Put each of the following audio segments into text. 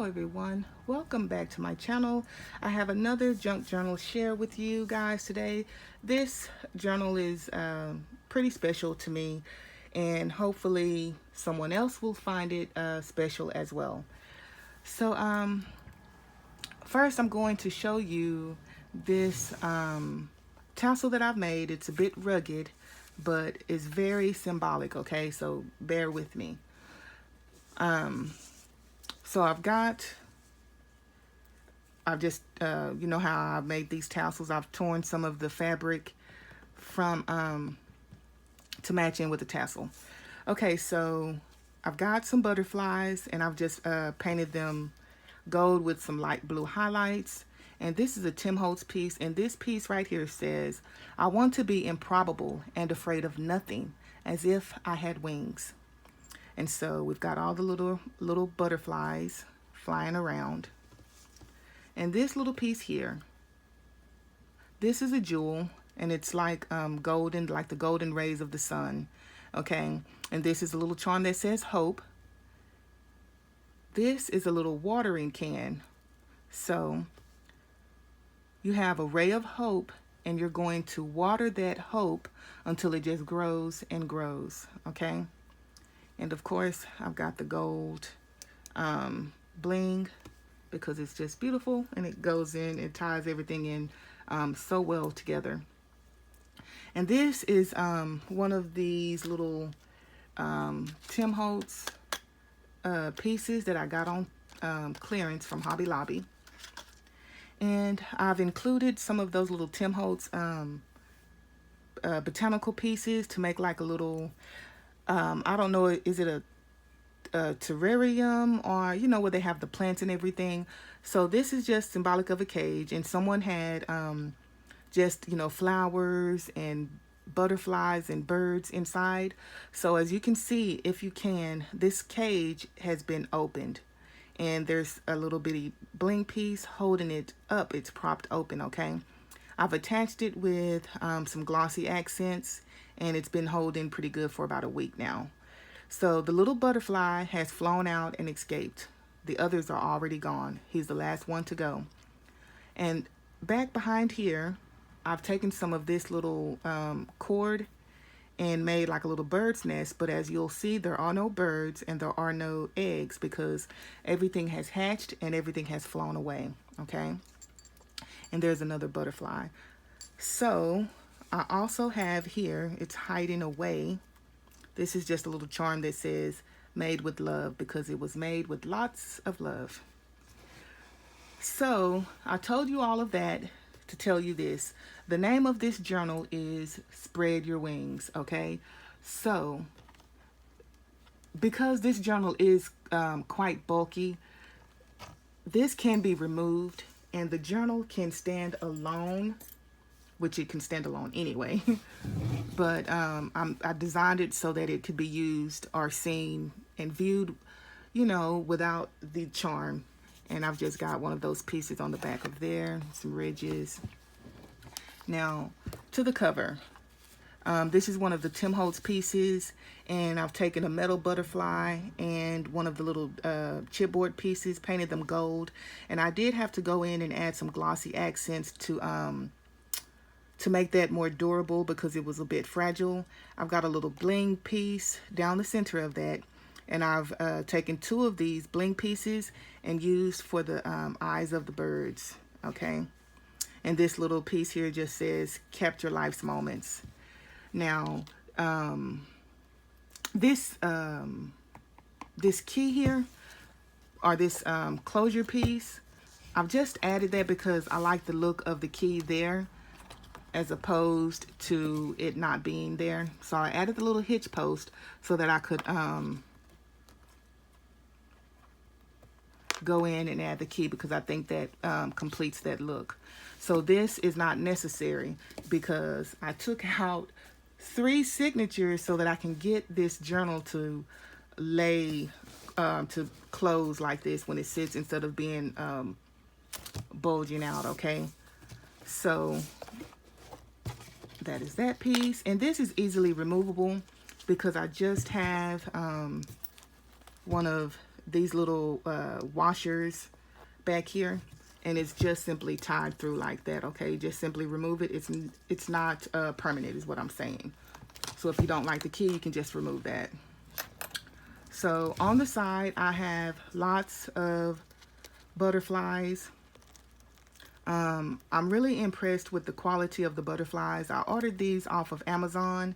everyone, welcome back to my channel. I have another junk journal share with you guys today. This journal is pretty special to me, and hopefully someone else will find it special as well. So first I'm going to show you this tassel that I've made. It's a bit rugged, but it's very symbolic, okay? So bear with me. So I've just, you know how I made these tassels. I've torn some of the fabric from, to match in with the tassel. Okay, so I've got some butterflies and I've just painted them gold with some light blue highlights. And this is a Tim Holtz piece. And this piece right here says, I want to be improbable and afraid of nothing, as if I had wings. And so we've got all the little butterflies flying around. And this little piece here, this is a jewel, and it's like golden, like the golden rays of the sun. Okay, and this is a little charm that says hope. This is a little watering can. So you have a ray of hope, and you're going to water that hope until it just grows and grows. Okay. And of course, I've got the gold bling because it's just beautiful, and it goes in, it ties everything in so well together. And this is one of these little Tim Holtz pieces that I got on clearance from Hobby Lobby. And I've included some of those little Tim Holtz botanical pieces to make like a little I don't know, is it a terrarium, or you know, where they have the plants and everything. So this is just symbolic of a cage, and someone had just, you know, flowers and butterflies and birds inside. So as you can see, if you can, this cage has been opened, and there's a little bitty bling piece holding it up. It's propped open. Okay, I've attached it with some glossy accents, and it's been holding pretty good for about a week now. So the little butterfly has flown out and escaped. The others are already gone. He's the last one to go. And back behind here, I've taken some of this little cord and made like a little bird's nest. But as you'll see, there are no birds and there are no eggs because everything has hatched and everything has flown away. Okay. And there's another butterfly. So I also have here, it's hiding away. This is just a little charm that says made with love, because it was made with lots of love. So I told you all of that to tell you this. The name of this journal is Spread Your Wings. Okay. So because this journal is quite bulky, this can be removed and the journal can stand alone, which it can stand alone anyway. But I designed it so that it could be used or seen and viewed, you know, without the charm. And I've just got one of those pieces on the back of there, some ridges. Now, to the cover. This is one of the Tim Holtz pieces, and I've taken a metal butterfly and one of the little chipboard pieces, painted them gold. And I did have to go in and add some glossy accents to make that more durable because it was a bit fragile. I've got a little bling piece down the center of that, and I've taken two of these bling pieces and used for the eyes of the birds. Okay, and this little piece here just says capture life's moments. Now this key here, or this closure piece, I've just added that because I like the look of the key there as opposed to it not being there. So I added the little hitch post so that I could go in and add the key, because I think that completes that look. So this is not necessary because I took out 3 signatures so that I can get this journal to lay to close like this when it sits, instead of being bulging out. Okay, so that is that piece, and this is easily removable because I just have one of these little washers back here, and it's just simply tied through like that. Okay, just simply remove it. It's not permanent is what I'm saying. So if you don't like the key, you can just remove that. So on the side, I have lots of butterflies. I'm really impressed with the quality of the butterflies. I ordered these off of Amazon,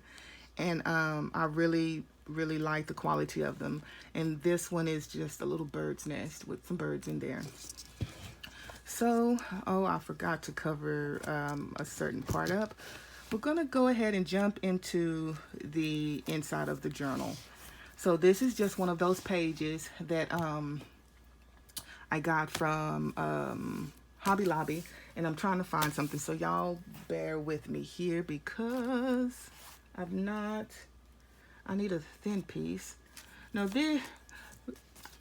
and I really like the quality of them. And this one is just a little bird's nest with some birds in there. So, oh, I forgot to cover a certain part up. We're gonna go ahead and jump into the inside of the journal. So this is just one of those pages that I got from Hobby Lobby, and I'm trying to find something, so y'all bear with me here because I need a thin piece. Now this,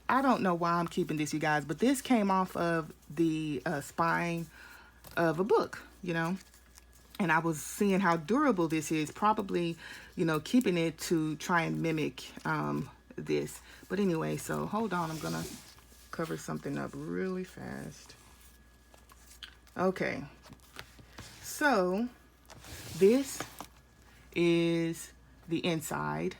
I don't know why I'm keeping this, you guys, but this came off of the spine of a book, you know, and I was seeing how durable this is, probably, you know, keeping it to try and mimic this. But anyway, so hold on, I'm gonna cover something up really fast. Okay, so this is the inside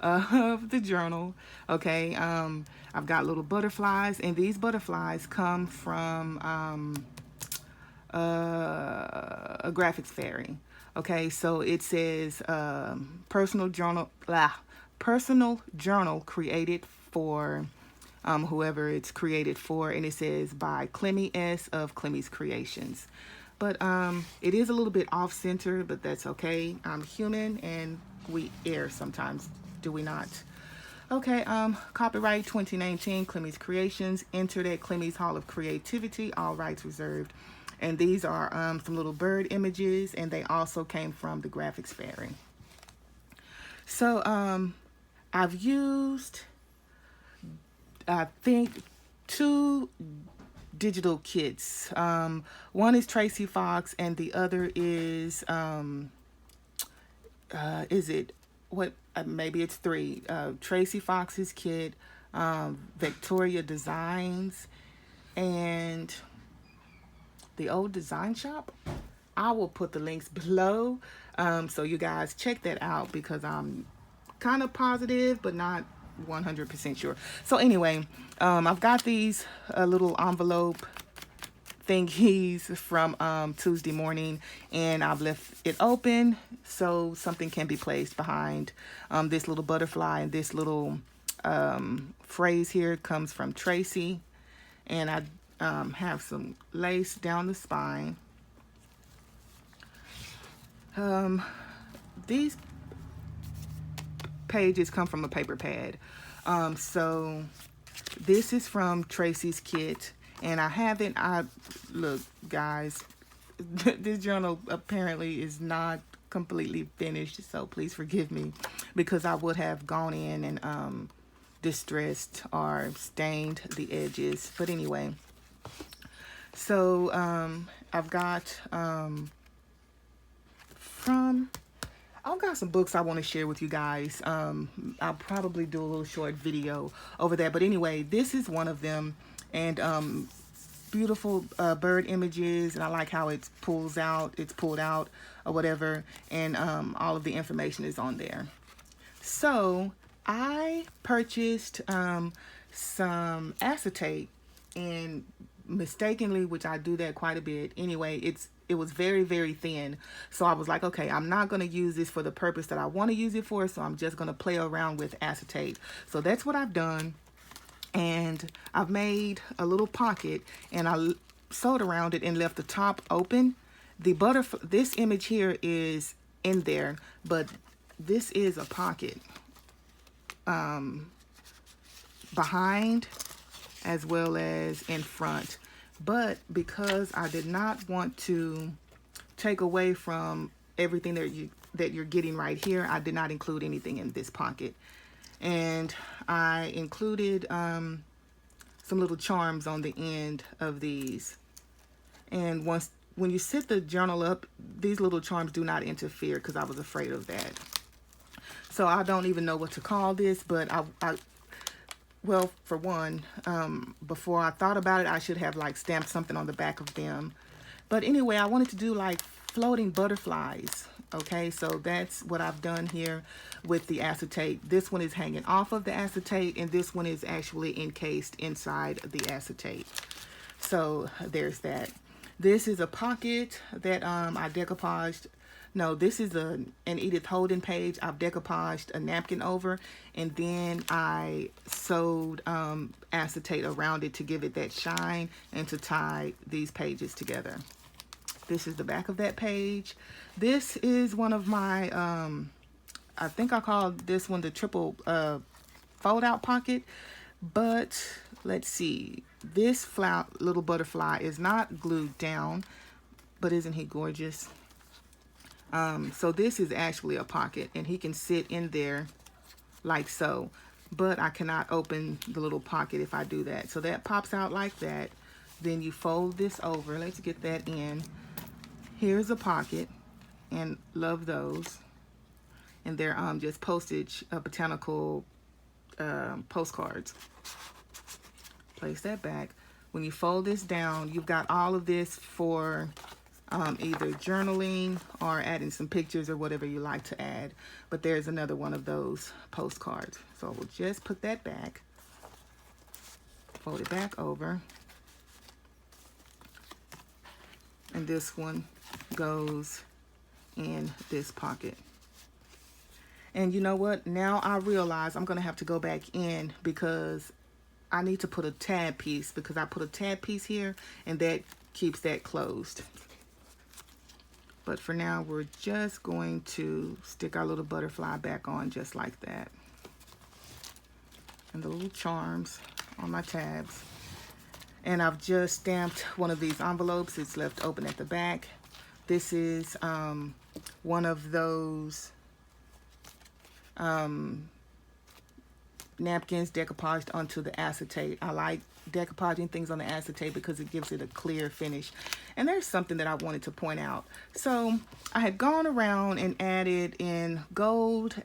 of the journal. Okay, I've got little butterflies, and these butterflies come from a graphics fairy. Okay, so it says personal journal created for whoever it's created for, and it says by Climmie S of Climmie's Creations. But it is a little bit off center, but that's okay. I'm human and we err sometimes, do we not? Okay, copyright 2019 Climmie's Creations, entered at Climmie's Hall of Creativity, all rights reserved. And these are some little bird images, and they also came from the graphics fairy. So I've used, I think, 2 digital kits. One is Tracy Fox, and the other is it what? Maybe it's 3. Tracy Fox's kit, VectoriaDesigns, and TheOldDesignShop. I will put the links below, so you guys check that out, because I'm kind of positive but not 100% sure. So anyway, I've got these little envelope thingies from Tuesday morning, and I've left it open so something can be placed behind this little butterfly. And this little phrase here comes from Tracy, and I have some lace down the spine. These pages come from a paper pad. So this is from Tracy's kit, and I haven't, look guys, this journal apparently is not completely finished, so please forgive me, because I would have gone in and distressed or stained the edges. But anyway, so I've got I've got some books I want to share with you guys. I'll probably do a little short video over that. But anyway, this is one of them. And beautiful bird images. And I like how it's pulled out or whatever. And all of the information is on there. So I purchased some acetate, and mistakenly, which I do that quite a bit anyway, it was very, very thin. So I was like, okay, I'm not going to use this for the purpose that I want to use it for, so I'm just going to play around with acetate. So that's what I've done. And I've made a little pocket, and I sewed around it and left the top open. The butterfly, this image here is in there, but this is a pocket behind as well as in front. But because I did not want to take away from everything that you're getting right here, I did not include anything in this pocket. And I included some little charms on the end of these. And when you sit the journal up, these little charms do not interfere, because I was afraid of that. So I don't even know what to call this, but well, for one, before I thought about it, I should have like stamped something on the back of them. But anyway, I wanted to do like floating butterflies. Okay, so that's what I've done here with the acetate. This one is hanging off of the acetate, and this one is actually encased inside the acetate. So there's that. This is a pocket that I decoupaged. No, this is an Edith Holden page. I've decoupaged a napkin over, and then I sewed acetate around it to give it that shine and to tie these pages together. This is the back of that page. This is one of my, I think I called this one the triple fold out pocket, but let's see. This little butterfly is not glued down, but isn't he gorgeous? So this is actually a pocket, and he can sit in there like so, but I cannot open the little pocket if I do that. So that pops out like that. Then you fold this over. Let's get that in. Here's a pocket, and love those. And they're just postage botanical postcards. Place that back. When you fold this down, you've got all of this for either journaling or adding some pictures or whatever you like to add. But there's another one of those postcards. So we'll just put that back. Fold it back over. And this one goes in this pocket. And you know what? Now I realize I'm going to have to go back in because I need to put a tab piece, because I put a tab piece here and that keeps that closed. But for now, we're just going to stick our little butterfly back on just like that. And the little charms on my tabs. And I've just stamped one of these envelopes. It's left open at the back. This is one of those napkins decoupaged onto the acetate. I like decoupaging things on the acetate because it gives it a clear finish. And there's something that I wanted to point out. So I had gone around and added in gold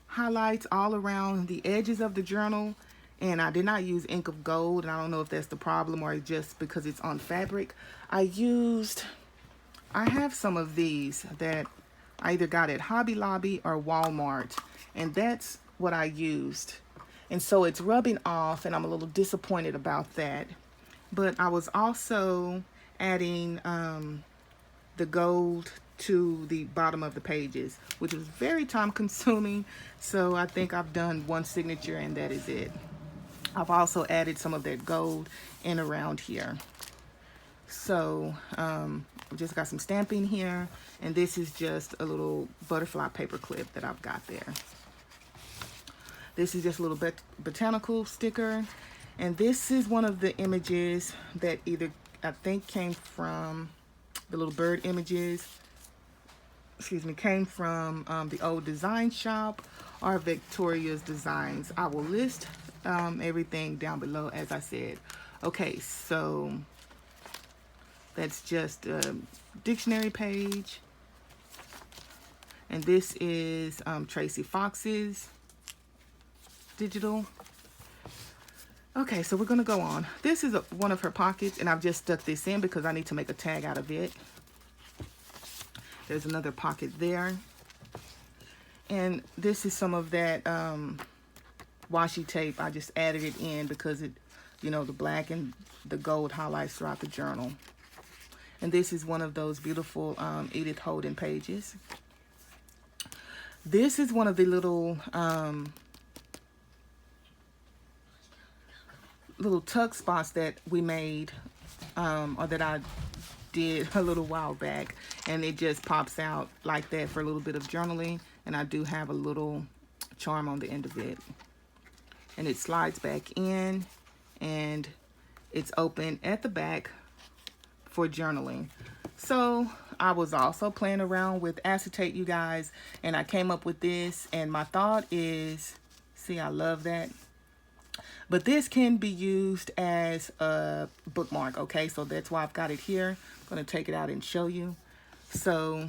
highlights all around the edges of the journal, and I did not use ink of gold, and I don't know if that's the problem or just because it's on fabric. I have some of these that I either got at Hobby Lobby or Walmart, and that's what I used. And so it's rubbing off, and I'm a little disappointed about that. But I was also adding the gold to the bottom of the pages, which was very time consuming. So I think I've done one signature and that is it. I've also added some of that gold in around here. So I've just got some stamping here, and this is just a little butterfly paper clip that I've got there. This is just a little botanical sticker, and this is one of the images that either I think came from the little bird images, came from the Old Design Shop or Victoria's Designs. I will list everything down below as I said. Okay, so that's just a dictionary page, and this is Tracy Fox's digital. Okay, so we're gonna go on. This is one of her pockets, and I've just stuck this in because I need to make a tag out of it. There's another pocket there, and this is some of that washi tape. I just added it in because it, you know, the black and the gold highlights throughout the journal. And this is one of those beautiful Edith Holden pages. This is one of the little tuck spots that we made, or that I did a little while back, and it just pops out like that for a little bit of journaling, and I do have a little charm on the end of it, and it slides back in, and it's open at the back for journaling. So I was also playing around with acetate, you guys, and I came up with this, and my thought is, see, I love that. But this can be used as a bookmark, okay? So that's why I've got it here. I'm going to take it out and show you. So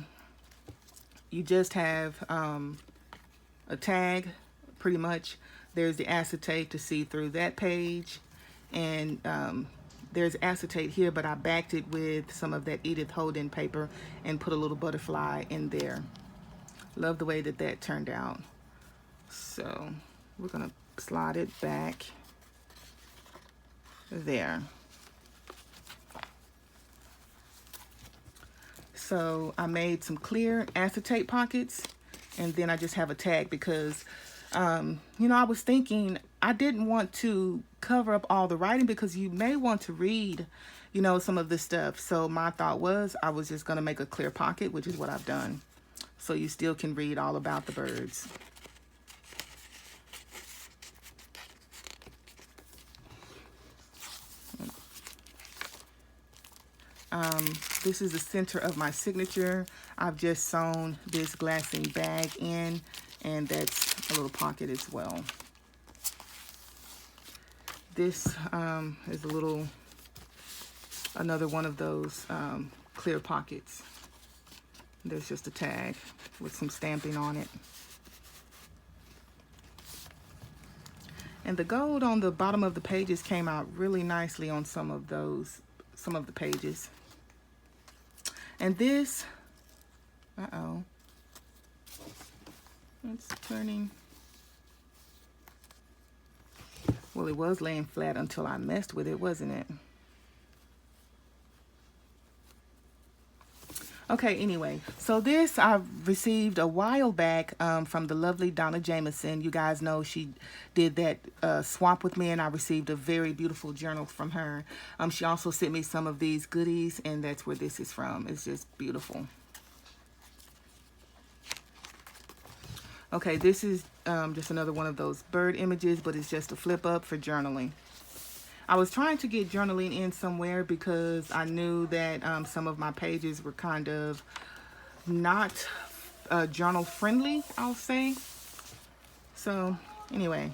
you just have a tag, pretty much, there's the acetate to see through that page. And there's acetate here, but I backed it with some of that Edith Holden paper and put a little butterfly in there. Love the way that that turned out. So we're gonna slide it back there. So I made some clear acetate pockets, and then I just have a tag because you know, I was thinking I didn't want to cover up all the writing because you may want to read, you know, some of this stuff. So my thought was I was just going to make a clear pocket, which is what I've done. So you still can read all about the birds. This is the center of my signature. I've just sewn this glassine bag in, and that's a little pocket as well. This is a little, another one of those clear pockets. There's just a tag with some stamping on it. And the gold on the bottom of the pages came out really nicely on some of those, some of the pages. And this, uh-oh, it's turning. Well, it was laying flat until I messed with it, wasn't it? Okay, anyway, so this I received a while back from the lovely Donna Jameson. You guys know she did that swap with me, and I received a very beautiful journal from her. She also sent me some of these goodies, and that's where this is from. It's just beautiful. Okay, this is just another one of those bird images, but it's just a flip up for journaling. I was trying to get journaling in somewhere because I knew that some of my pages were kind of not journal friendly, I'll say. So anyway,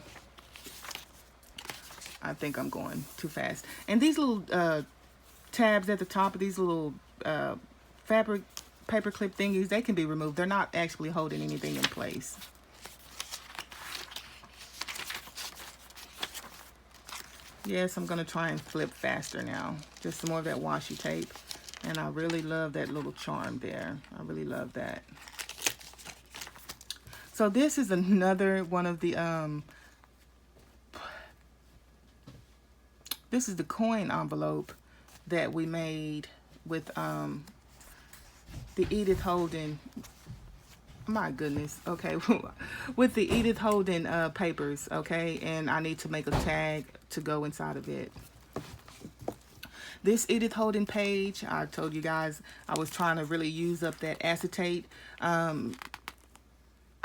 I think I'm going too fast. And these little tabs at the top of these little fabric paper clip thingies, they can be removed. They're not actually holding anything in place. Yes, I'm going to try and flip faster now. Just some more of that washi tape. And I really love that little charm there. I really love that. So this is another one of the, this is the coin envelope that we made with the Edith Holden. My goodness. Okay. With the Edith Holden papers. Okay. And I need to make a tag to go inside of it. This Edith Holden page, I told you guys I was trying to really use up that acetate. I've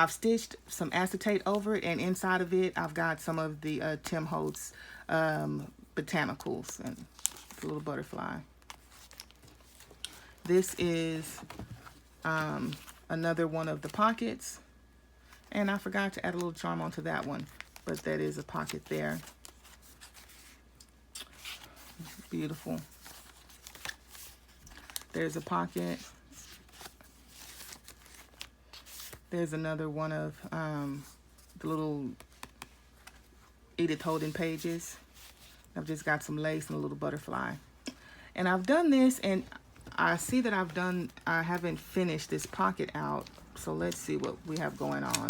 stitched some acetate over it, and inside of it I've got some of the Tim Holtz Botanicals and a little butterfly. This is another one of the pockets, and I forgot to add a little charm onto that one, but that is a pocket there. Beautiful. There's a pocket. There's another one of the little Edith Holden pages. I've just got some lace and a little butterfly. And I've done this, and I see that I haven't finished this pocket out. So let's see what we have going on.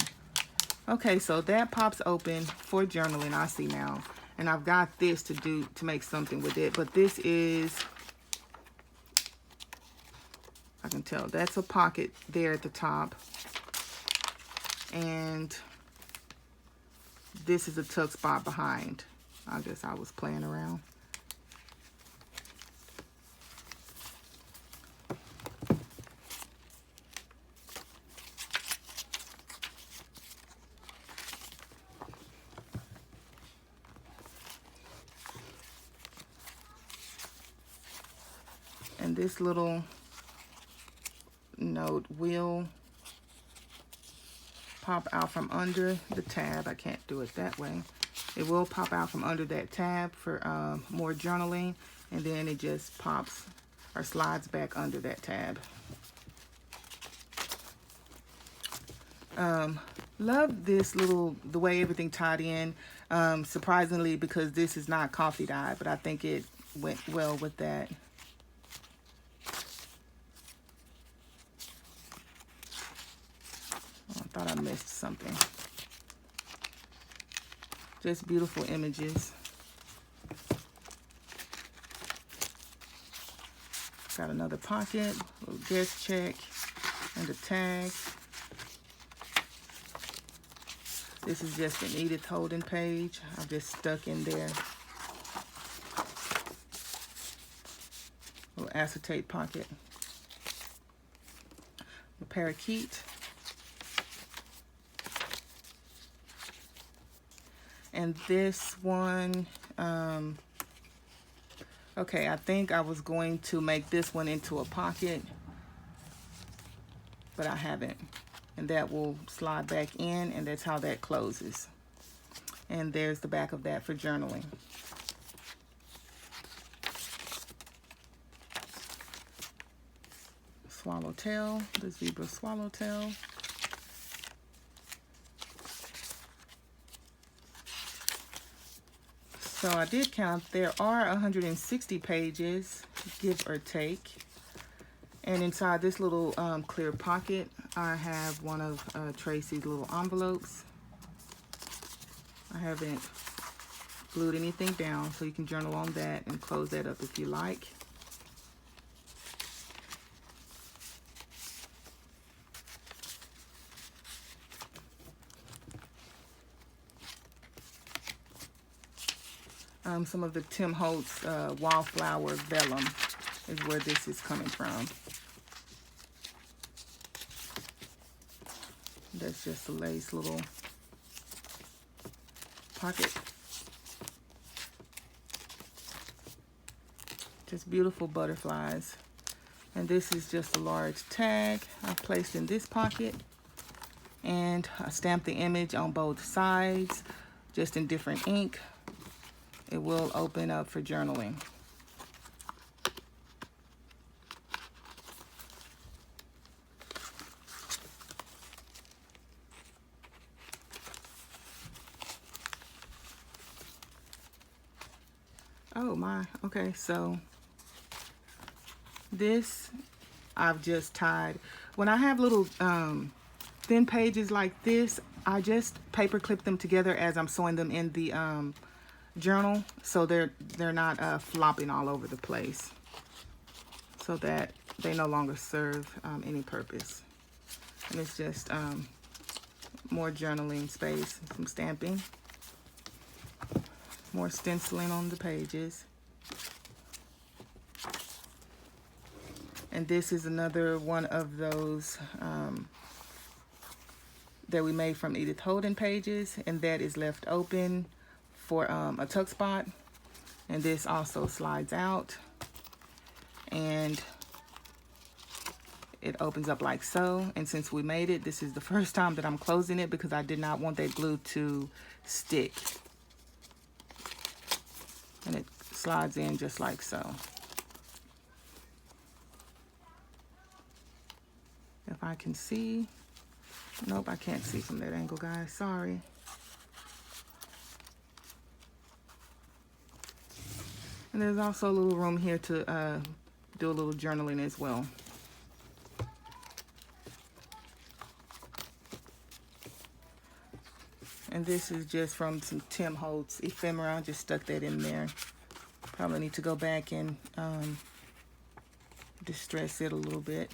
Okay, so that pops open for journaling, I see now. And I've got this to make something with it. But this is, I can tell, that's a pocket there at the top. And this is a tuck spot behind. I guess I was playing around. And this little note will pop out from under the tab. I can't do it that way. It will pop out from under that tab for more journaling, and then it just pops or slides back under that tab. Love this little, the way everything tied in. Surprisingly, because this is not coffee dye, but I think it went well with that. Oh, I thought I missed something. Just beautiful images. Got another pocket, little guest check, and a tag. This is just an Edith Holden page. I've just stuck in there. Little acetate pocket. A parakeet. And this one, okay, I think I was going to make this one into a pocket, but I haven't. And that will slide back in, and that's how that closes. And there's the back of that for journaling. Swallowtail, the zebra swallowtail. So I did count, there are 160 pages, give or take. And inside this little clear pocket, I have one of Tracy's little envelopes. I haven't glued anything down, so you can journal on that and close that up if you like. Some of the Tim Holtz Wildflower Vellum is where this is coming from. That's just a lace little pocket. Just beautiful butterflies. And this is just a large tag I placed in this pocket. And I stamped the image on both sides, just in different ink. It will open up for journaling. Oh my, okay, so this I've just tied. When I have little thin pages like this, I just paper clip them together as I'm sewing them in the journal, so they're not flopping all over the place, so that they no longer serve any purpose. And it's just more journaling space, some stamping, more stenciling on the pages. And this is another one of those that we made from Edith Holden pages, and that is left open for a tuck spot. And this also slides out and it opens up like so. And since we made it, this is the first time that I'm closing it because I did not want that glue to stick. And it slides in just like so. If I can see, nope, I can't see from that angle, guys, sorry. And there's also a little room here to do a little journaling as well. And this is just from some Tim Holtz ephemera. I just stuck that in there. Probably need to go back and distress it a little bit.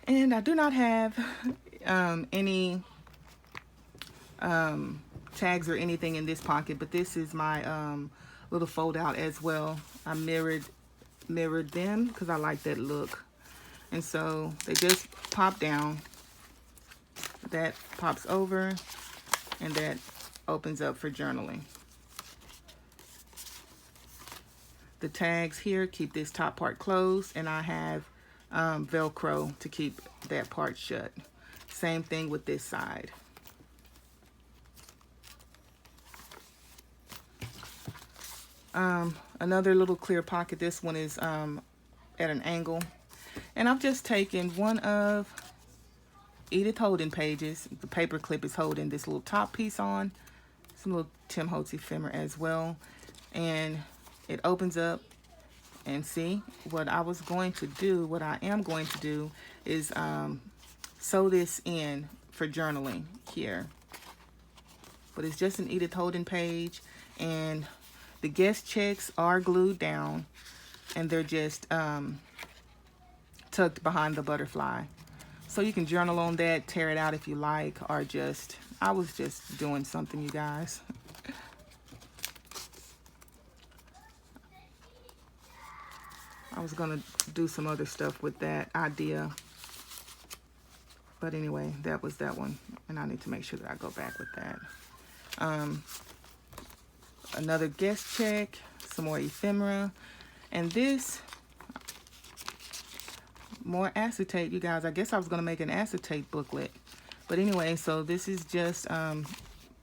And I do not have any tags or anything in this pocket, but this is my little fold out as well. I mirrored them because I like that look. And so they just pop down. That pops over and that opens up for journaling. The tags here keep this top part closed, and I have Velcro to keep that part shut. Same thing with this side. Another little clear pocket. This one is at an angle, and I've just taken one of Edith holding pages. The paper clip is holding this little top piece on. Some little Tim Holtz ephemera as well. And it opens up, and see what I was going to do, what I am going to do is sew this in for journaling here. But it's just an Edith holding page, and the guest checks are glued down, and they're just tucked behind the butterfly. So you can journal on that, tear it out if you like, or just, I was just doing something, you guys. I was gonna do some other stuff with that idea. But anyway, that was that one. And I need to make sure that I go back with that. Another guest check, some more ephemera. And this, more acetate, you guys. I guess I was gonna make an acetate booklet. But anyway, so this is just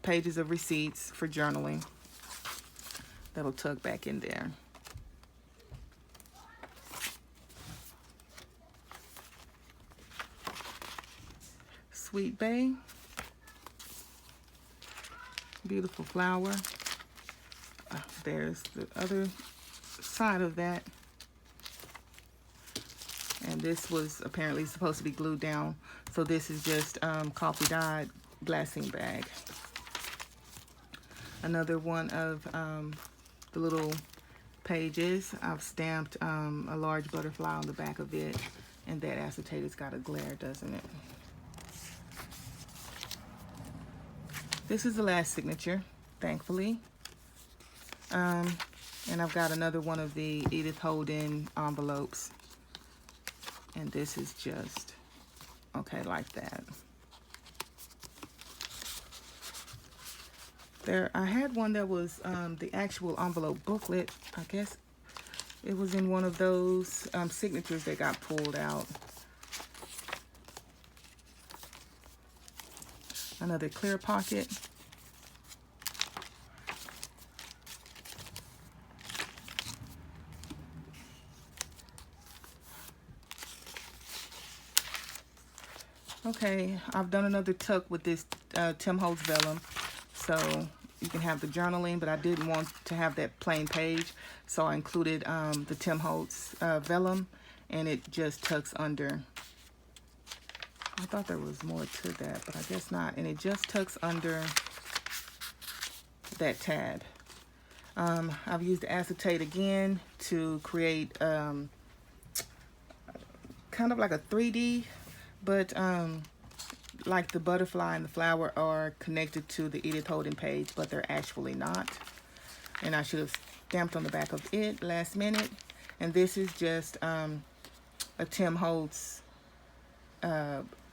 pages of receipts for journaling. That'll tuck back in there. Sweet Bay, beautiful flower. There's the other side of that, and this was apparently supposed to be glued down, so this is just coffee dyed glassine bag. Another one of the little pages. I've stamped a large butterfly on the back of it, and that acetate has got a glare, doesn't it? This is the last signature, thankfully. And I've got another one of the Edith Holden envelopes. And this is just, okay, like that. I had one that was the actual envelope booklet. I guess it was in one of those signatures that got pulled out. Another clear pocket. Okay, I've done another tuck with this Tim Holtz Vellum. So you can have the journaling, but I didn't want to have that plain page. So I included the Tim Holtz Vellum, and it just tucks under. I thought there was more to that, but I guess not. And it just tucks under that tab. I've used acetate again to create kind of like a 3D, but like the butterfly and the flower are connected to the Edith Holden page, but they're actually not. And I should have stamped on the back of it last minute. And this is just a Tim Holtz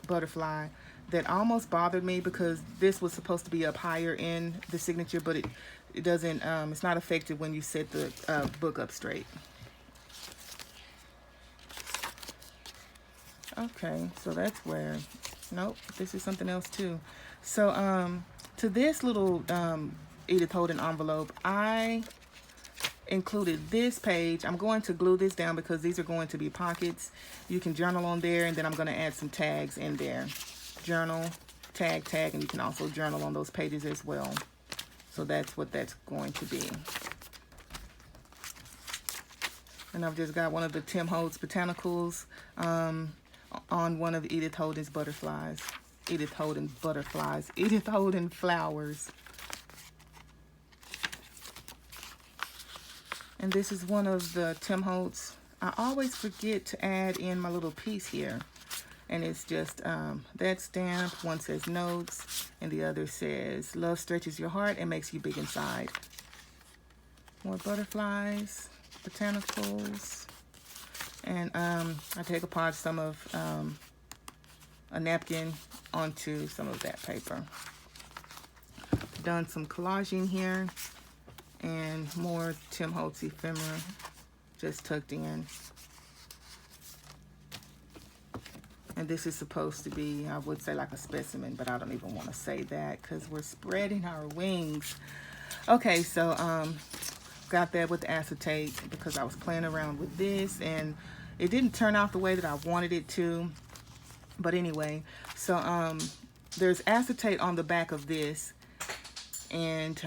butterfly that almost bothered me because this was supposed to be up higher in the signature, but it doesn't, it's not effective when you set the book up straight. Okay, so that's where, nope, this is something else too. So to this little Edith Holden envelope, I included this page. I'm going to glue this down because these are going to be pockets. You can journal on there, and then I'm going to add some tags in there. Journal, tag, and you can also journal on those pages as well. So that's what that's going to be. And I've just got one of the Tim Holtz Botanicals on one of Edith Holden's butterflies. Edith Holden butterflies. Edith Holden flowers. And this is one of the Tim Holtz. I always forget to add in my little piece here. And it's just that stamp. One says notes, and the other says love stretches your heart and makes you big inside. More butterflies, botanicals. And I take apart some of a napkin onto some of that paper. Done some collaging here. And more Tim Holtz ephemera just tucked in. And this is supposed to be, I would say like a specimen, but I don't even want to say that because we're spreading our wings. Okay, so got that with the acetate because I was playing around with this and it didn't turn out the way that I wanted it to. But anyway, so there's acetate on the back of this, and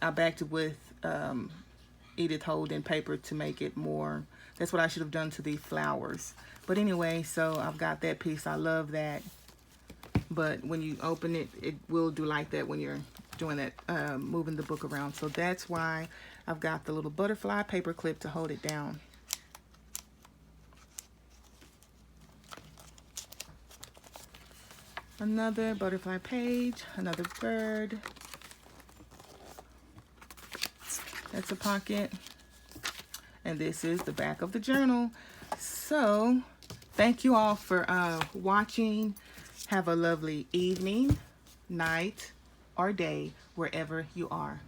I backed it with Edith Holden paper to make it more. That's what I should have done to the flowers. But anyway, so I've got that piece. I love that. But when you open it, it will do like that when you're doing that, moving the book around. So that's why I've got the little butterfly paper clip to hold it down. Another butterfly page, another bird. That's a pocket. And this is the back of the journal. So thank you all for watching. Have a lovely evening, night, or day, wherever you are.